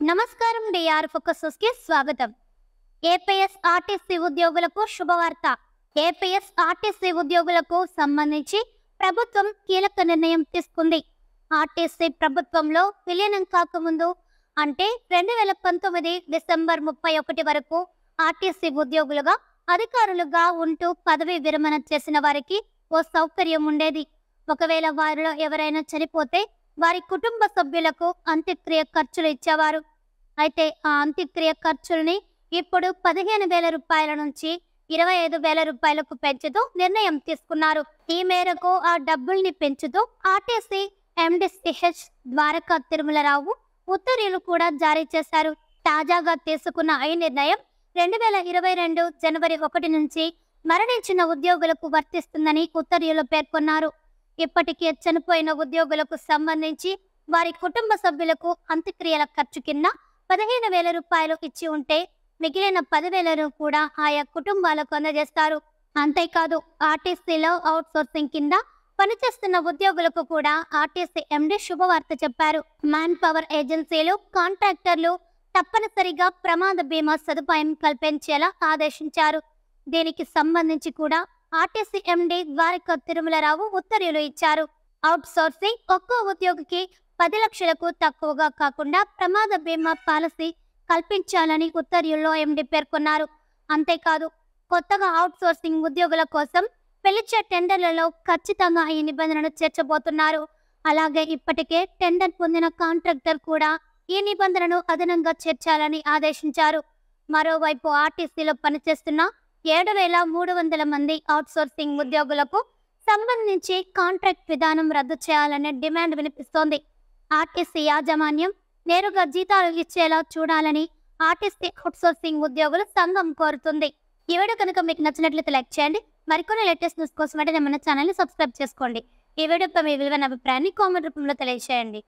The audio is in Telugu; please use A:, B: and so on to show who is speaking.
A: నమస్కారం డిఆర్ ఫోకస్ కి స్వాగతం. ఏపీఎస్ ఆర్టీసీ ఉద్యోగులకు శుభవార్త. ఏపీఎస్ ఆర్టీసీ ఉద్యోగులకు సంబంధించి ప్రభుత్వం కీలక నిర్ణయం తీసుకుంది. ఆర్టీసీ ప్రభుత్వంలో విలీనం కాకముందు అంటే 2019 డిసెంబర్ 31 వరకు ఆర్టీసీ ఉద్యోగులుగా అధికారులుగా ఉంటూ పదవీ విరమణ చేసిన వారికి ఓ సౌకర్యం ఉండేది. ఒకవేళ వారిలో ఎవరైనా చనిపోతే వారి కుటుంబ సభ్యులకు అంత్యక్రియ ఖర్చులు ఇచ్చేవారు. అయితే ఆ అంత్యక్రియ ఖర్చుల్ని ఇప్పుడు 15,000 రూపాయల నుంచి 25,000 రూపాయలకు పెంచుతూ నిర్ణయం తీసుకున్నారు. ఈ మేరకు ఆ డబ్బుల్ని పెంచుతూ RTC MD CH Dwaraka Tirumalarao ఉత్తర్వులు కూడా జారీ చేశారు. తాజాగా తీసుకున్న ఈ నిర్ణయం 2022 జనవరి 1 నుంచి మరణించిన ఉద్యోగులకు వర్తిస్తుందని ఉత్తర్వులు పేర్కొన్నారు. ఇప్పటికే చనిపోయిన ఉద్యోగులకు సంబంధించి వారి కుటుంబ సభ్యులకు అంత్యక్రియల ఖర్చు కింద 15,000 రూపాయలు ఇచ్చి ఉంటే మిగిలిన 10,000 కూడా ఆయా కుటుంబాలకు అందజేస్తారు. అంతేకాదు ఆర్టీసీలో అవుట్ సోర్సింగ్ కింద పనిచేస్తున్న ఉద్యోగులకు కూడా ఆర్టీసీ ఎండీ శుభవార్త చెప్పారు. మ్యాన్ పవర్ ఏజెన్సీలు, కాంట్రాక్టర్లు తప్పనిసరిగా ప్రమాద బీమా సదుపాయం కల్పించేలా ఆదేశించారు. దీనికి సంబంధించి కూడా ఆర్టీసీ ఎండీ ద్వారకా తిరుమలరావు ఉత్తర్వులు ఇచ్చారు. అవుట్ సోర్సింగ్ ఒక్కో ఉద్యోగికి 10 లక్షలకు తక్కువగా కాకుండా ప్రమాద బీమా పాలసీ కల్పించాలని ఉత్తర్వుల్లో ఎండీ పేర్కొన్నారు. అంతేకాదు కొత్తగా అవుట్ సోర్సింగ్ ఉద్యోగుల కోసం పిలిచే టెండర్లలో ఖచ్చితంగా ఈ నిబంధనను చేర్చబోతున్నారు. అలాగే ఇప్పటికే టెండర్ పొందిన కాంట్రాక్టర్ కూడా ఈ నిబంధనను అదనంగా చేర్చాలని ఆదేశించారు. మరోవైపు ఆర్టీసీలో పనిచేస్తున్న 7,300 మంది అవుట్ సోర్సింగ్ ఉద్యోగులకు సంబంధించి కాంట్రాక్ట్ విధానం రద్దు చేయాలనే డిమాండ్ వినిపిస్తోంది. ఆర్టీసీ యాజమాన్యం నేరుగా జీతాలు ఇచ్చేలా చూడాలని ఆర్టీసీ అవుట్ సోర్సింగ్ ఉద్యోగుల సంఘం కోరుతుంది. ఈ వీడియో కనుక మీకు నచ్చినట్లయితే లైక్ చేయండి. మరికొన్ని లేటెస్ట్ న్యూస్ కోసం మన ఛానల్ని సబ్స్క్రైబ్ చేసుకోండి. ఈ వీడియోపై మీ విలువైన అభిప్రాయాన్ని కామెంట్ రూపంలో తెలియజేయండి.